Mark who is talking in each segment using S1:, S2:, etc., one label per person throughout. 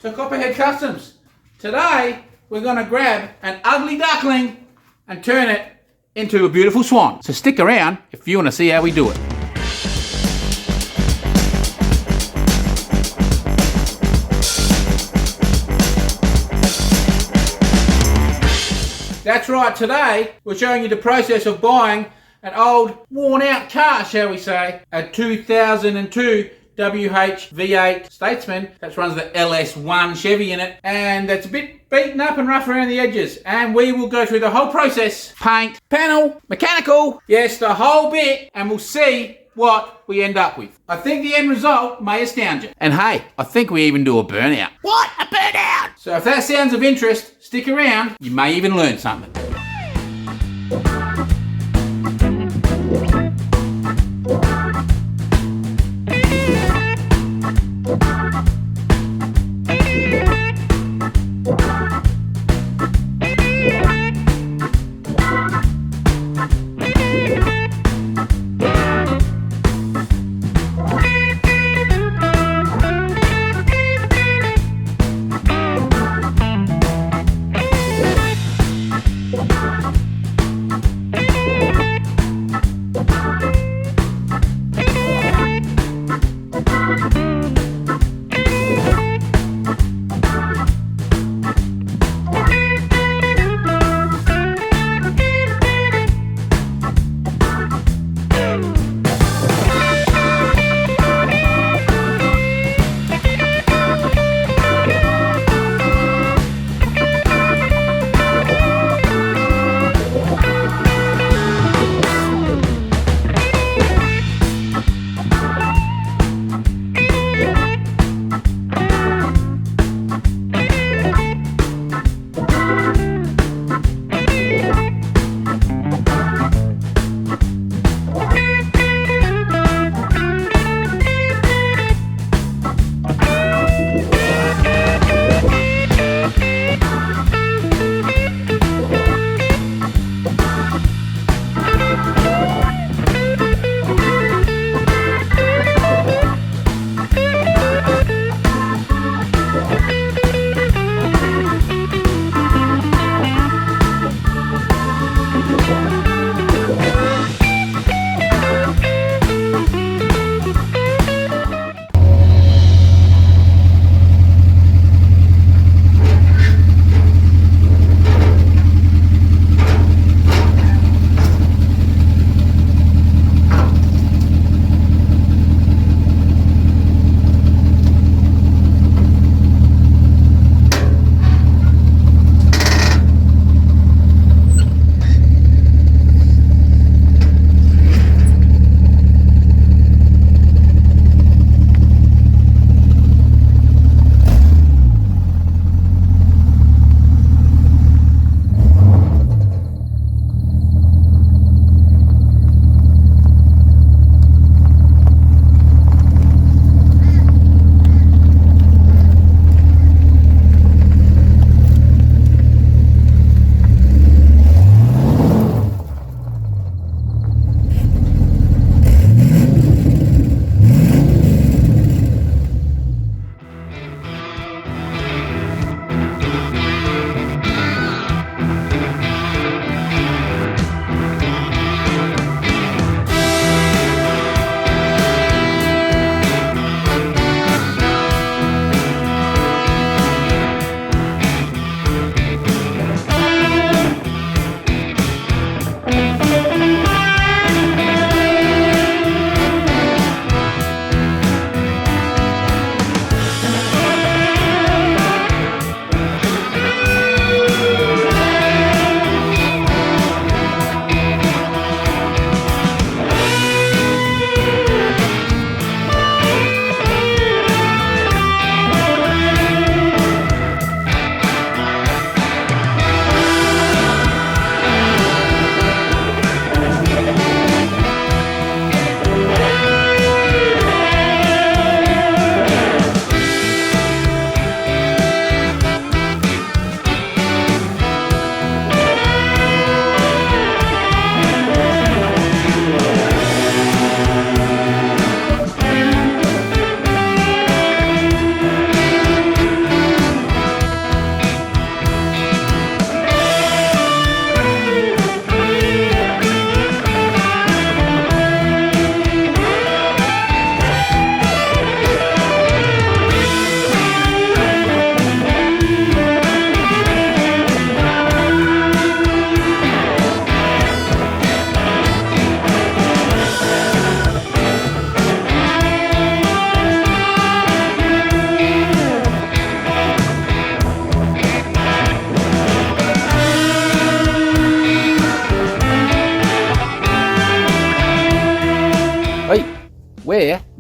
S1: to Copperhead Customs. Today we're going to grab an ugly duckling and turn it into a beautiful swan. So stick around if you want to see how we do it. That's right, today we're showing you the process of buying an old worn out car, shall we say, a 2002 WH V8 Statesman that runs the LS1 Chevy in it, and that's a bit beaten up and rough around the edges. And we will go through the whole process, paint, panel, mechanical, yes, the whole bit, and we'll see what we end up with. I think the end result may astound you. And hey, I think we even do a burnout. What? A burnout? So if that sounds of interest, stick around. You may even learn something.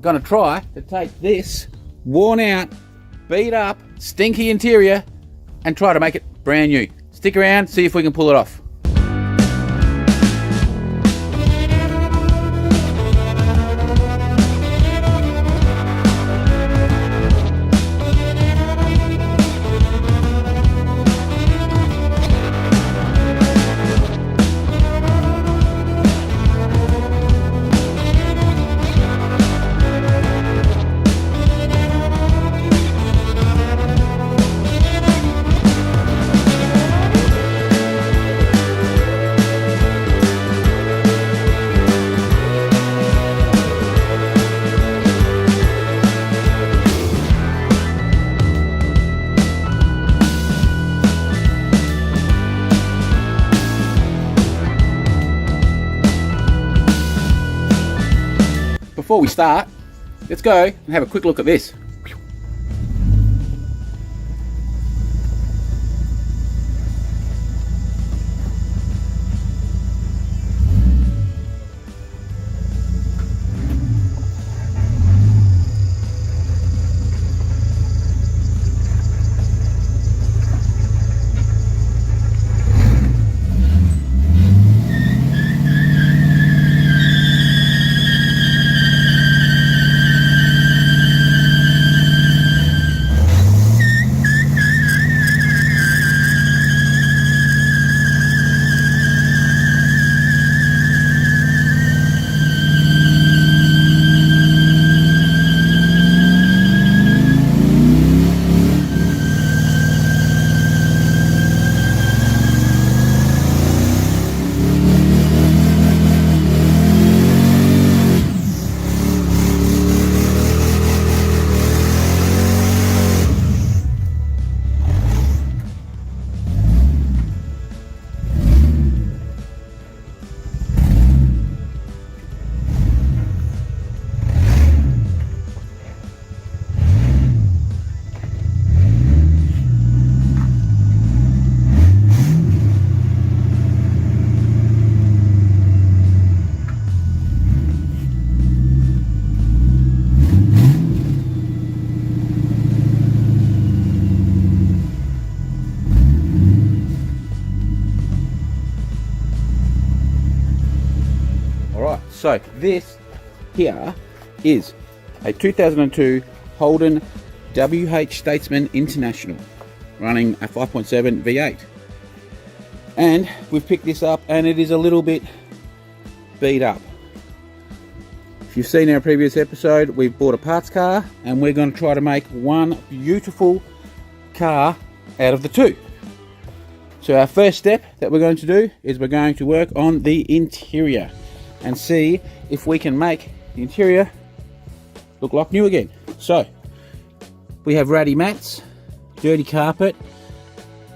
S1: going to try to take this worn out, beat up, stinky interior and try to make it brand new. Stick around, see if we can pull it off. Before we start, let's go and have a quick look at this. So this here is a 2002 Holden Statesman International running a 5.7 V8, and we've picked this up and it is a little bit beat up. If you've seen our previous episode, we've bought a parts car and we're going to try to make one beautiful car out of the two. So our first step that we're going to do is we're going to work on the interior and see if we can make the interior look like new again. So we have ratty mats, dirty carpet,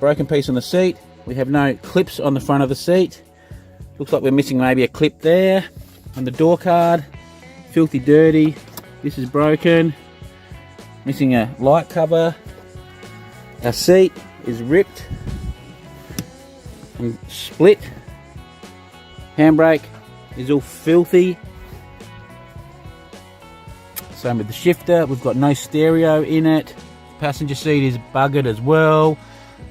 S1: broken piece on the seat. We have no clips on the front of the seat. Looks like we're missing maybe a clip there on the door card. Filthy dirty. This is broken. Missing a light cover. Our seat is ripped and split. Handbrake is all filthy. Same with the shifter. We've got no stereo in it. Passenger seat is buggered as well.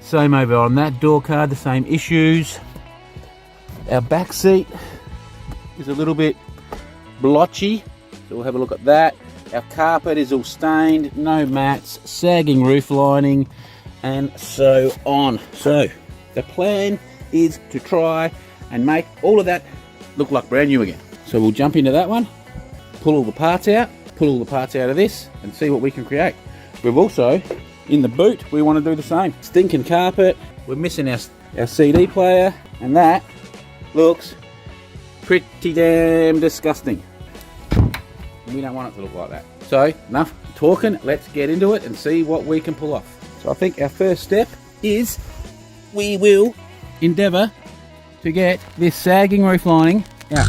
S1: Same over on that door card, the same issues. Our back seat is a little bit blotchy, so we'll have a look at that. Our carpet is all stained, no mats, sagging roof lining, and so on. So the plan is to try and make all of that look like brand new again. So we'll jump into that one, pull all the parts out, pull all the parts out of this and see what we can create. We've also, in the boot, we want to do the same. Stinking carpet, we're missing our CD player, and that looks pretty damn disgusting. We don't want it to look like that. So enough talking, let's get into it and see what we can pull off. So I think our first step is we will endeavour to get this sagging roof lining out.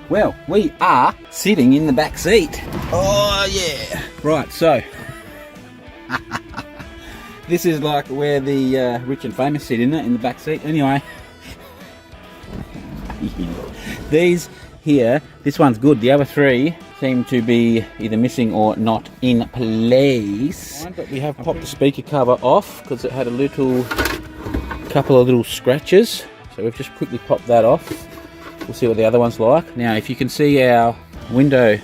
S1: Well, we are sitting in the back seat. Oh yeah. Right, so this is like where the rich and famous sit, isn't it? In the back seat. Anyway, these here, this one's good. The other three seem to be either missing or not in place. But we have popped the speaker cover off because it had a couple of little scratches. So we've just quickly popped that off. We'll see what the other one's like. Now, if you can see our window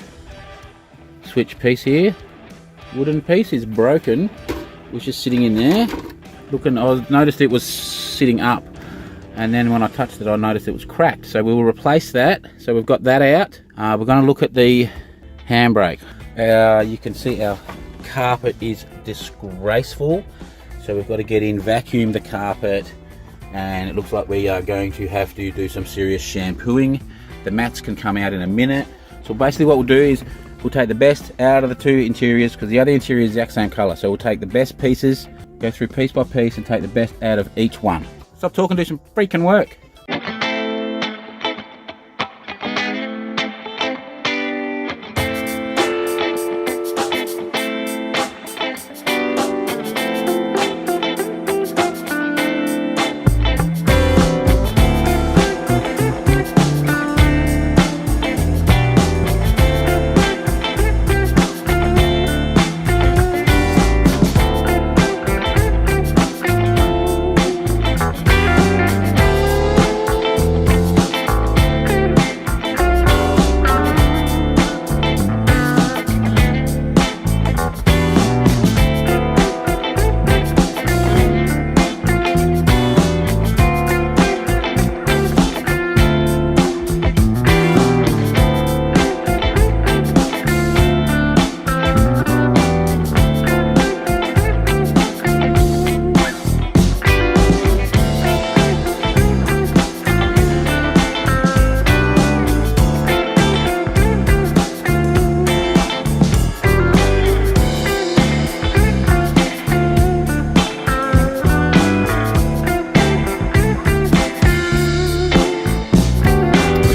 S1: switch piece here, wooden piece is broken. It was just sitting in there. I noticed it was sitting up, and then when I touched it, I noticed it was cracked. So we will replace that. So we've got that out. We're going to look at the handbrake. You can see our carpet is disgraceful. So we've got to get in, vacuum the carpet, and it looks like we are going to have to do some serious shampooing. The mats can come out in a minute. So basically what we'll do is we'll take the best out of the two interiors, because the other interior is the exact same colour. So we'll take the best pieces, go through piece by piece, and take the best out of each one. Stop talking, do some freaking work.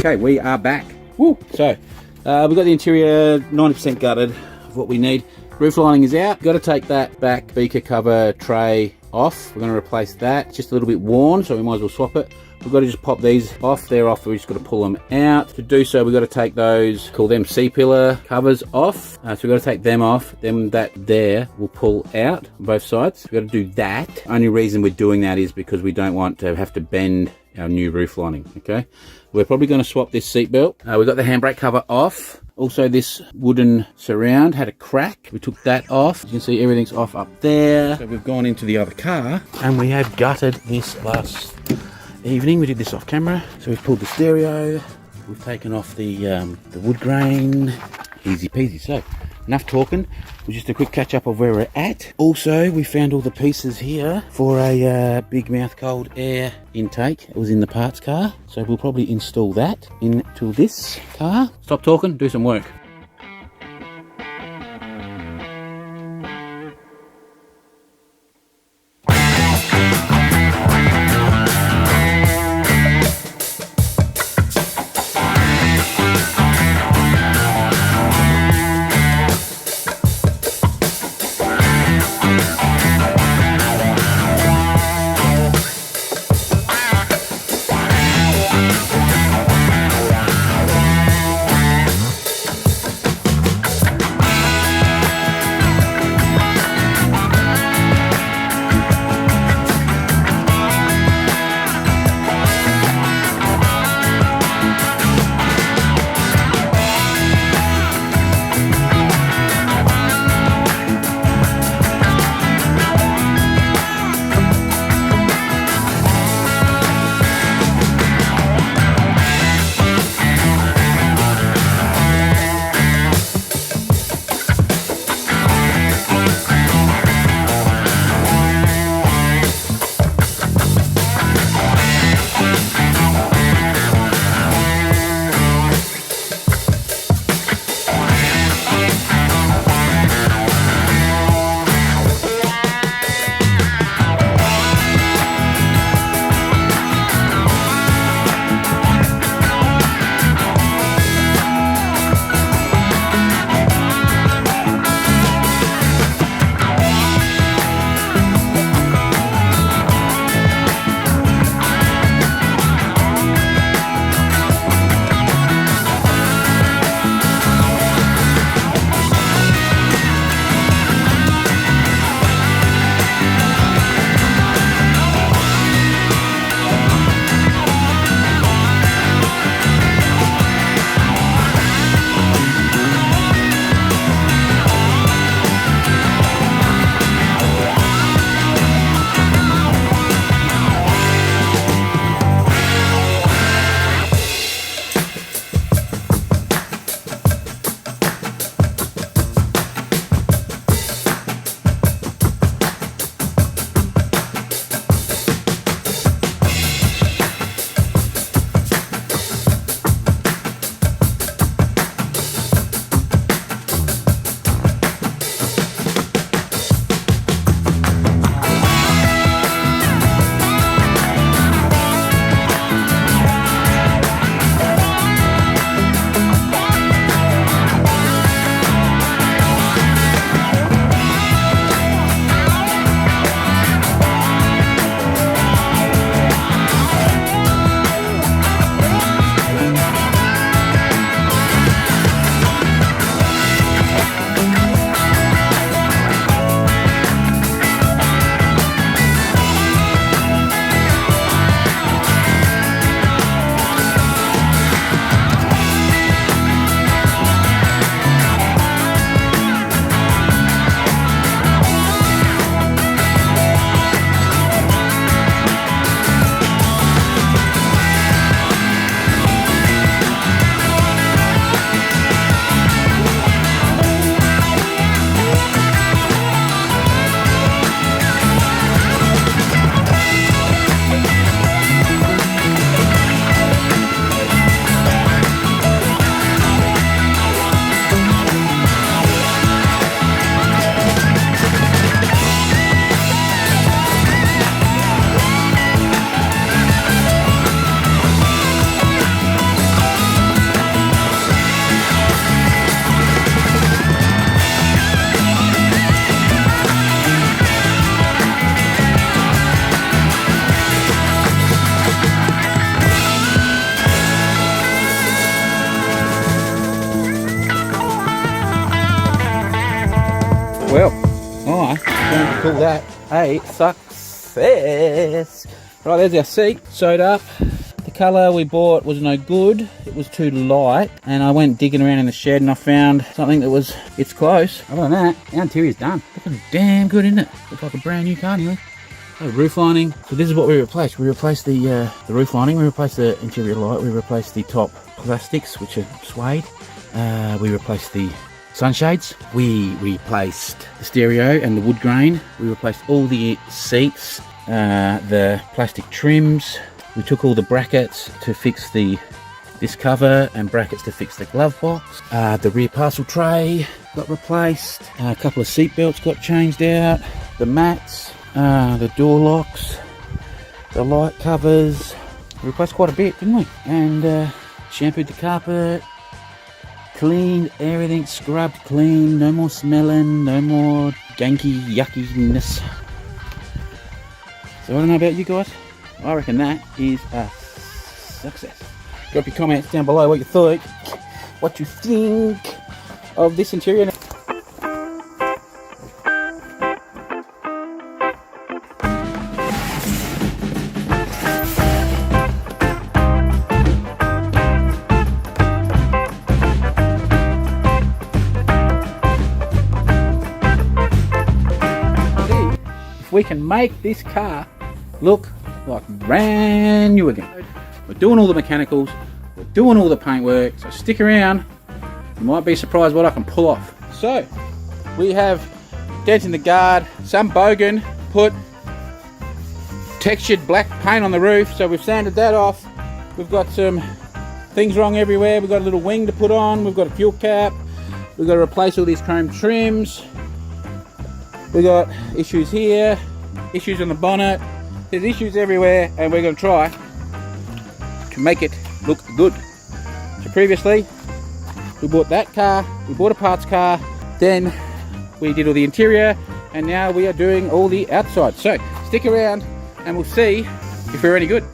S1: Okay, we are back. Woo! So, we've got the interior 90% gutted of what we need. Roof lining is out. Got to take that back beaker cover tray off. We're going to replace that. It's just a little bit worn, so we might as well swap it. We've got to just pop these off. They're off. We've just got to pull them out. To do so, we've got to take those, call them C-pillar covers off. So we've got to take them off. Then that there will pull out on both sides. We've got to do that. Only reason we're doing that is because we don't want to have to bend our new roof lining, okay? We're probably going to swap this seat belt. We've got the handbrake cover off. Also, this wooden surround had a crack. We took that off. You can see everything's off up there. So we've gone into the other car and we have gutted this last evening. We did this off camera. So we've pulled the stereo. We've taken off the wood grain. Easy peasy. So enough talking. Just a quick catch up of where we're at. Also, we found all the pieces here for a big mouth cold air intake. It was in the parts car. So we'll probably install that into this car. Stop talking, do some work. going to call that a success. Right, there's our seat sewed up. The colour we bought was no good. It was too light, and I went digging around in the shed and I found something that was, it's close. Other than that, our interior's done. Looking damn good, isn't it? Looks like a brand new car nearly. Oh, roof lining. So this is what we replaced. We replaced the roof lining, we replaced the interior light, we replaced the top plastics, which are suede. We replaced the sunshades. We replaced the stereo and the wood grain. We replaced all the seats, the plastic trims. We took all the brackets to fix this cover and brackets to fix the glove box. The rear parcel tray got replaced. A couple of seat belts got changed out. The mats, the door locks, the light covers. We replaced quite a bit, didn't we? And shampooed the carpet, cleaned everything, scrubbed clean, no more smelling, no more ganky yuckiness. So I don't know about you guys, I reckon that is a success. Drop your comments down below what you thought, what you think of this interior. We can make this car look like brand new again. We're doing all the mechanicals, we're doing all the paintwork, so stick around, you might be surprised what I can pull off. So, we have dent in the guard, some bogan, put textured black paint on the roof, so we've sanded that off. We've got some things wrong everywhere, we've got a little wing to put on, we've got a fuel cap, we've got to replace all these chrome trims. We got issues here, issues on the bonnet, there's issues everywhere, and we're going to try to make it look good. So previously, we bought that car, we bought a parts car, then we did all the interior, and now we are doing all the outside. So stick around and we'll see if we're any good.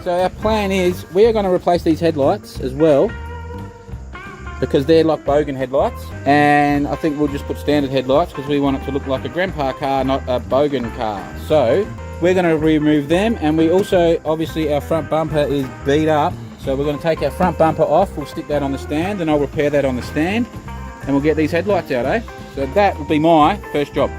S1: So our plan is we are going to replace these headlights as well, because they're like bogan headlights, and I think we'll just put standard headlights because we want it to look like a grandpa car, not a bogan car. So we're going to remove them, and we also, obviously our front bumper is beat up, so we're going to take our front bumper off, we'll stick that on the stand, and I'll repair that on the stand, and we'll get these headlights out, eh? So that will be my first job.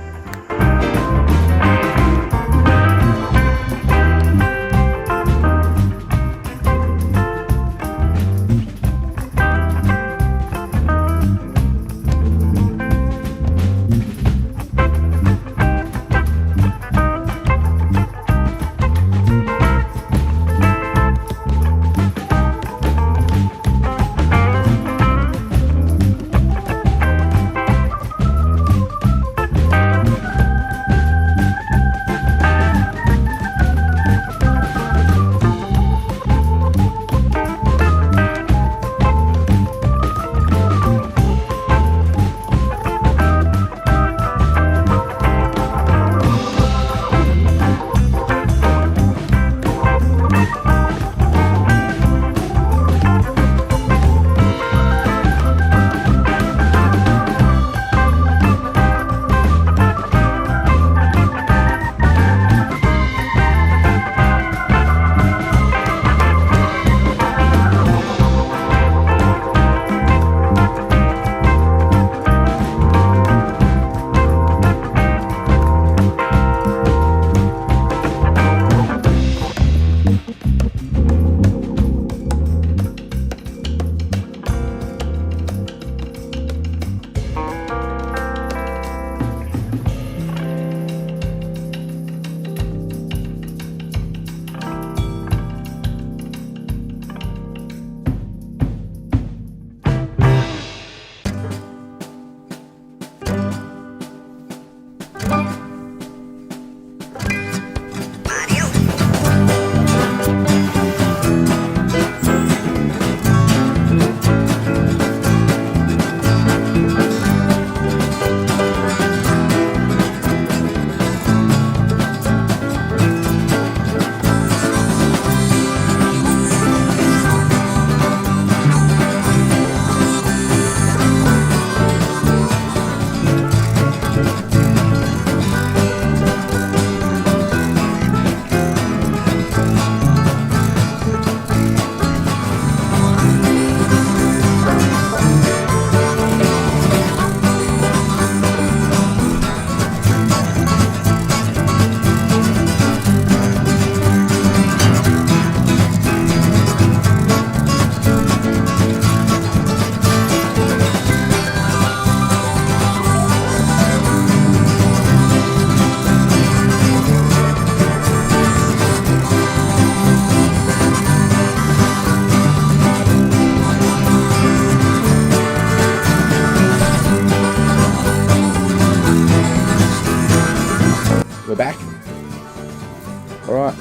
S1: Alright,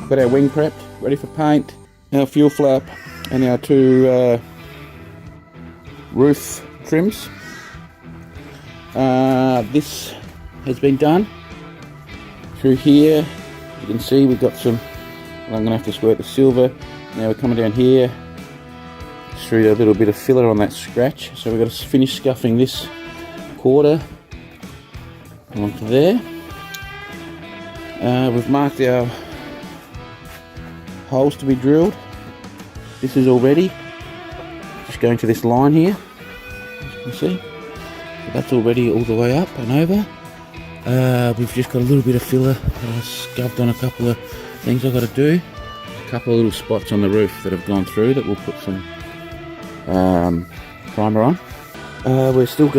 S1: got our wing prepped, ready for paint, our fuel flap and our two roof trims. This has been done. Through here, you can see we've got some, well, I'm going to have to squirt the silver. Now we're coming down here, through a little bit of filler on that scratch. So we've got to finish scuffing this quarter onto there. We've marked our holes to be drilled. This is all ready. Just going to this line here, as you can see. So that's already all the way up and over. We've just got a little bit of filler that I scuffed on a couple of things I've got to do. A couple of little spots on the roof that have gone through that we'll put some primer on. We're still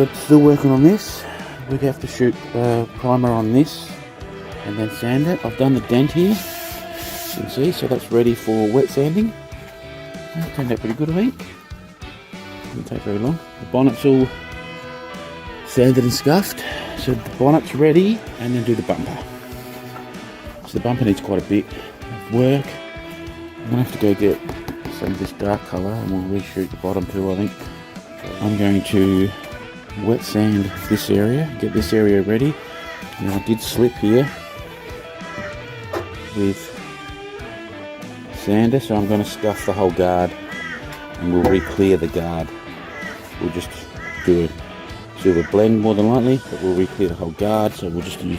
S1: working on this. We have to shoot primer on this and then sand it. I've done the dent here, you can see, so that's ready for wet sanding. It turned out pretty good, I think. Didn't take very long. The bonnet's all sanded and scuffed, so the bonnet's ready, and then do the bumper. So the bumper needs quite a bit of work. I'm gonna have to go get some of this dark colour and we'll reshoot the bottom too, I think. I'm going to wet sand this area, get this area ready. Now I did slip here with sander, so I'm going to scuff the whole guard and we'll re-clear the guard. We'll just do a silver blend more than likely, but we'll re-clear the whole guard, so we'll just use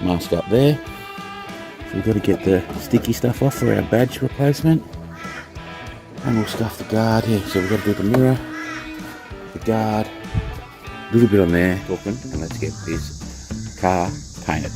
S1: mask up there. So we've got to get the sticky stuff off for our badge replacement, and we'll scuff the guard here. So we've got to do the mirror, the guard, a little bit on there, open, and let's get this car painted.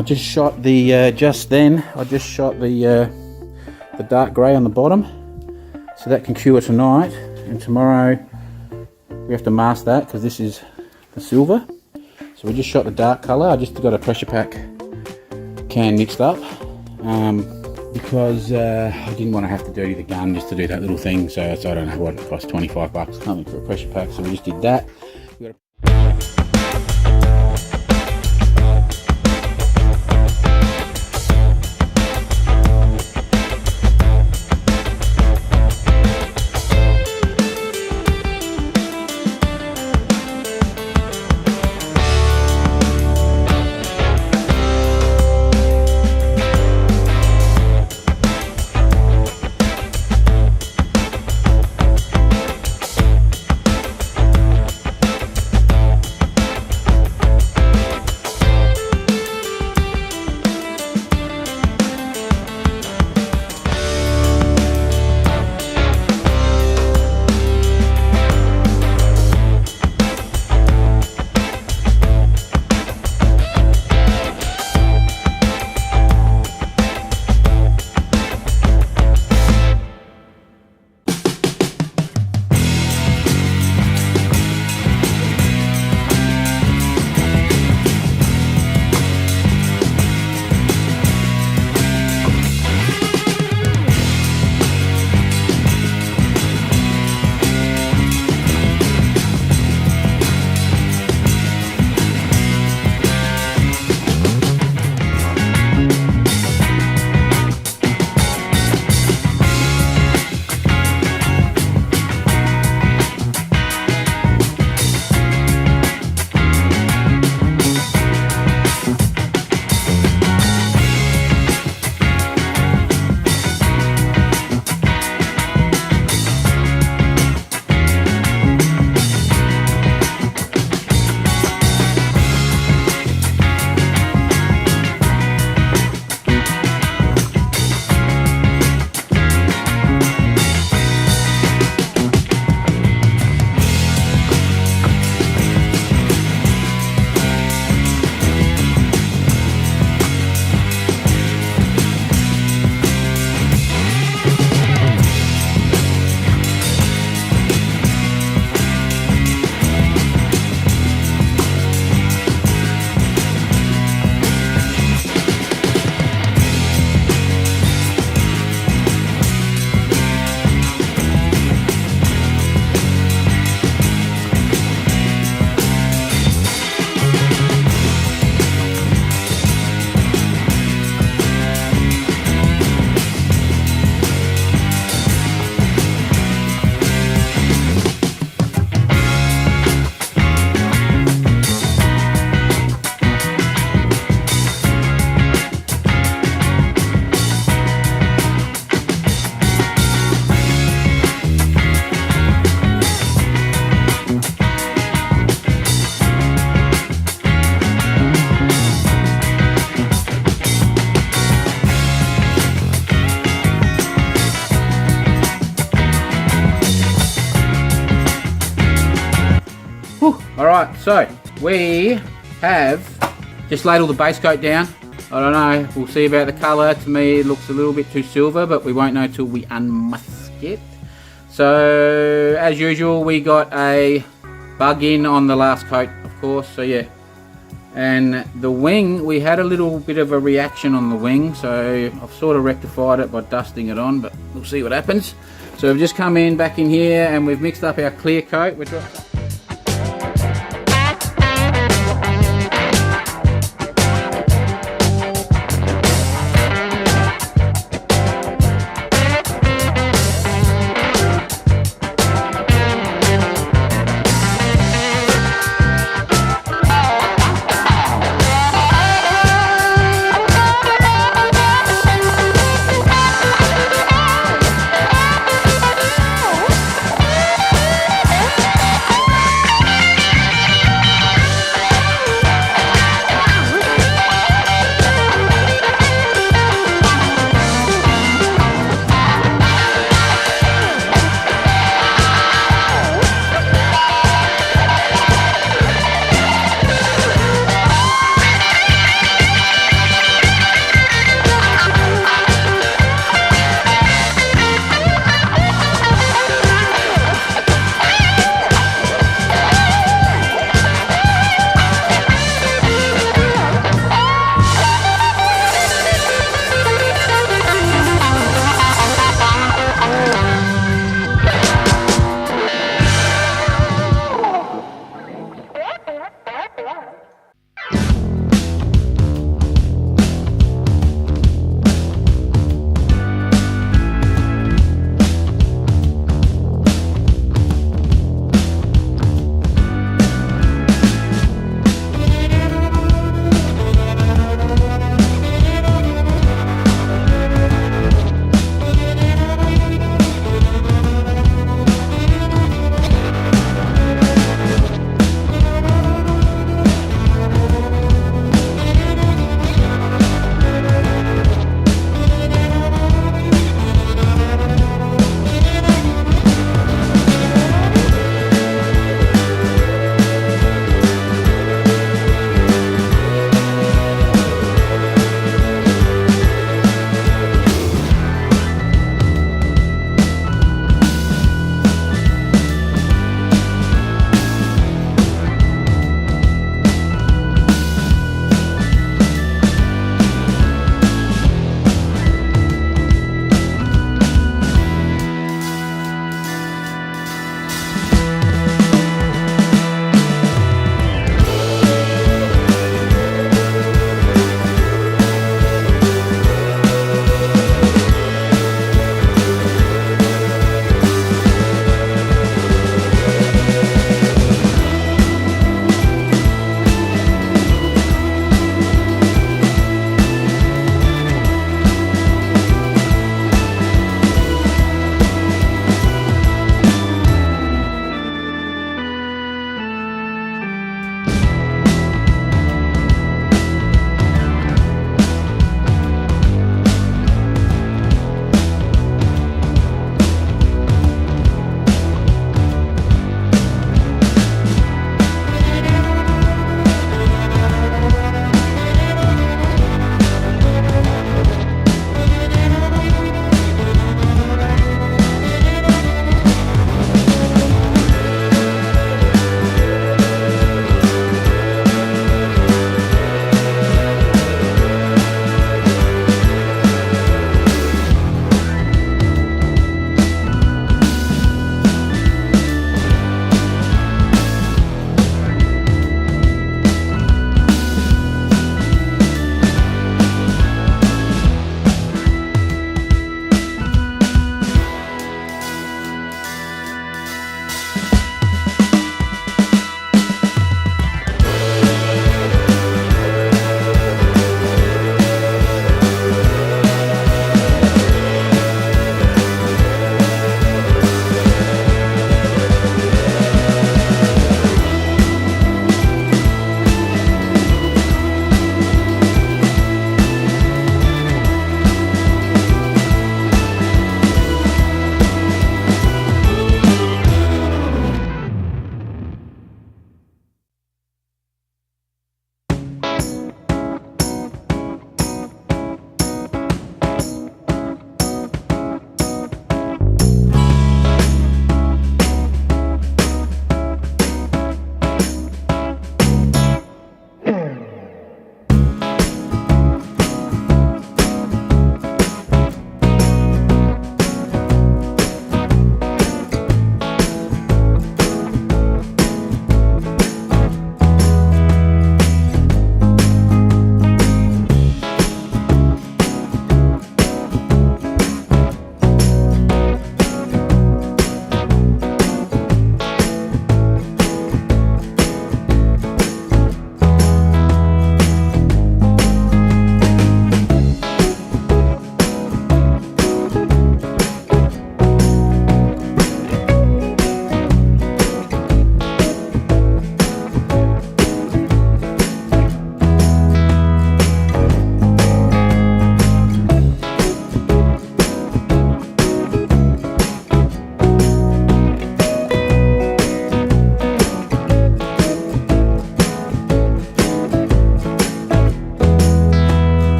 S1: I just shot the I just shot the dark grey on the bottom, so that can cure tonight, and tomorrow we have to mask that because this is the silver. So we just shot the dark colour. I just got a pressure pack can mixed up because I didn't want to have to dirty the gun just to do that little thing. So I don't know what it cost, 25 bucks something for a pressure pack, so we just did that. Alright, so we have just laid all the base coat down. I don't know, we'll see about the colour. To me it looks a little bit too silver, but we won't know till we unmask it. So as usual, we got a bug in on the last coat, of course, so yeah. And the wing, we had a little bit of a reaction on the wing, so I've sort of rectified it by dusting it on, but we'll see what happens. So we've just come in back in here and we've mixed up our clear coat.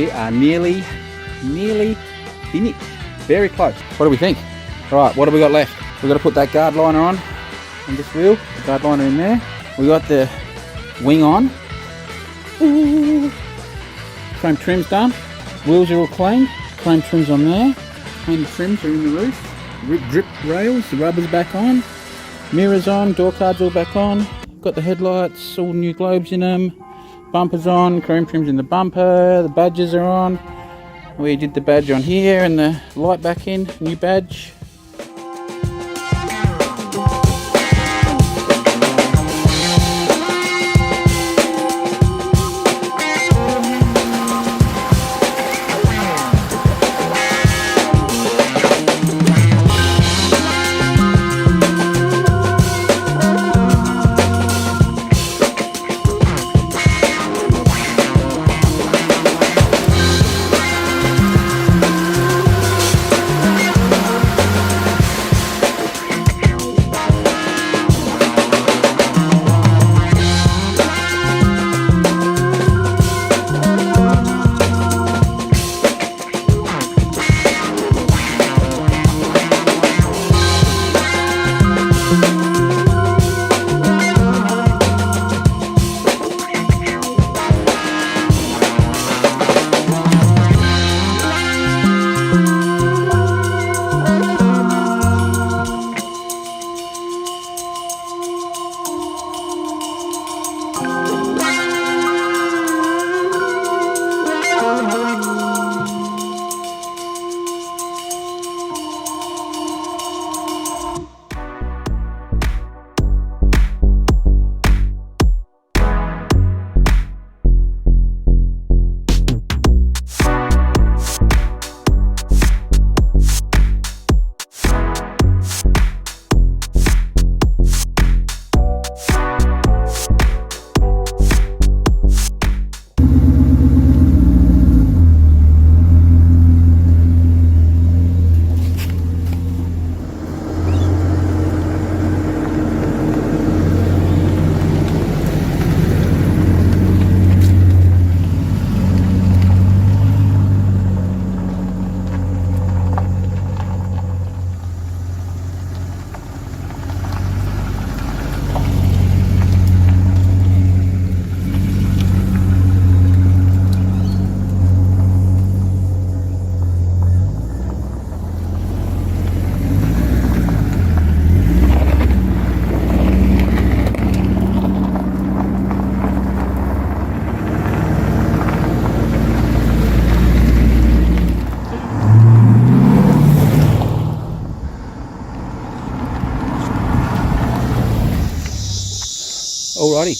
S1: we are nearly finished. Very close. What do we think? Right, what have we got left? We've got to put that guard liner on this wheel. The guard liner in there. We got the wing on. Ooh. Chrome trim's done. Wheels are all clean. Chrome trim's on there. Painted trims are in the roof. Drip rails, the rubber's back on. Mirrors on, door cards all back on. Got the headlights, all new globes in them. Bumpers on, chrome trim's in the bumper. The badges are on. We did the badge on here and the light back in, new badge. Alrighty,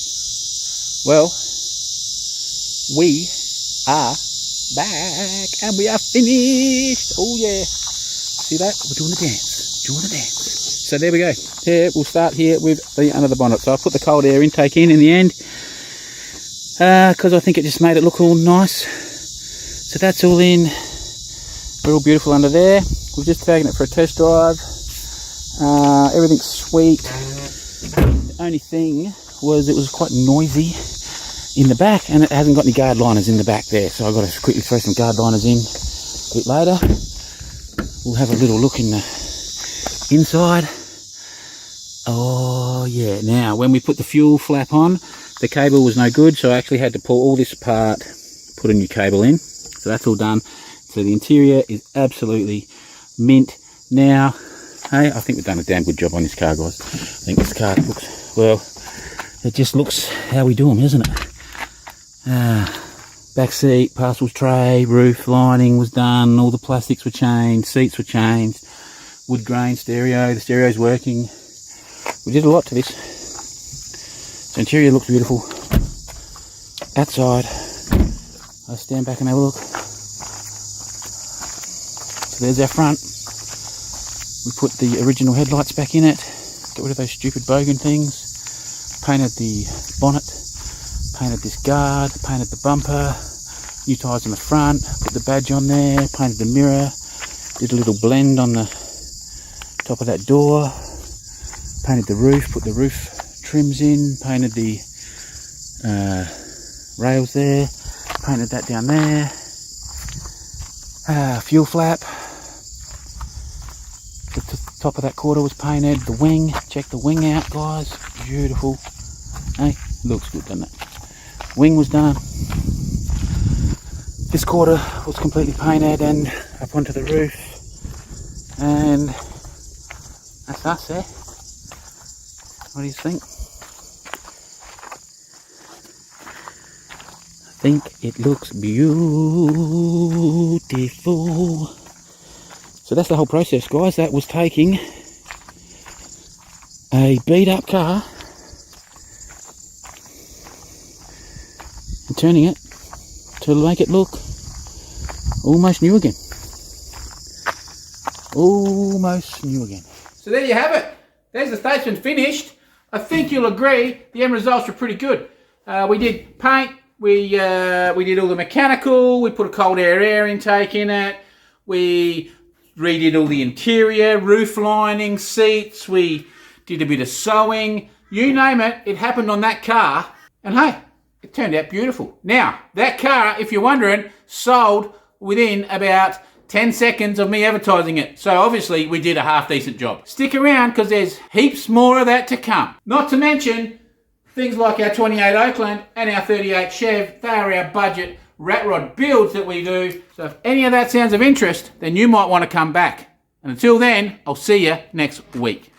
S1: well, we are back and we are finished. Oh yeah, see that? We're doing the dance, So there we go. There, we'll start here with the under the bonnet. So I put the cold air intake in the end because I think it just made it look all nice. So that's all in. We're all beautiful under there. We've just taken it for a test drive. Everything's sweet. The only thing was it was quite noisy in the back, and it hasn't got any guard liners in the back there, so I've got to quickly throw some guard liners in a bit later. We'll have a little look in the inside. Oh yeah, now when we put the fuel flap on, the cable was no good, so I actually had to pull all this apart, put a new cable in. So that's all done. So the interior is absolutely mint. Now, hey, I think we've done a damn good job on this car, guys. I think this car looks, well, it just looks how we do them, isn't it? Back seat, parcels tray, roof lining was done, all the plastics were changed, seats were changed, wood grain stereo, the stereo's working. We did a lot to this. The interior looks beautiful. Outside, I'll stand back and have a look. So there's our front. We put the original headlights back in it, got rid of those stupid bogan things. Painted the bonnet, painted this guard, painted the bumper, new tyres on the front, put the badge on there, painted the mirror, did a little blend on the top of that door, painted the roof, put the roof trims in, painted the rails there, painted that down there, Fuel flap. The top of that quarter was painted. The wing, check the wing out, guys. Beautiful. Hey, looks good, doesn't it? Wing was done. This quarter was completely painted and up onto the roof. And that's us there. What do you think? I think it looks beautiful. So that's the whole process, guys. That was taking a beat up car and turning it to make it look almost new again. Almost new again. So there you have it. There's the Statesman finished. I think you'll agree the end results were pretty good. We did paint, we did all the mechanical, we put a cold air intake in it, we redid all the interior, roof lining, seats, we did a bit of sewing, you name it, it happened on that car, and hey, it turned out beautiful. Now, that car, if you're wondering, sold within about 10 seconds of me advertising it. So obviously we did a half decent job. Stick around because there's heaps more of that to come. Not to mention things like our 28 Oakland and our 38 Chev. They are our budget ratrod builds that we do. So if any of that sounds of interest, then you might want to come back. And until then, I'll see you next week.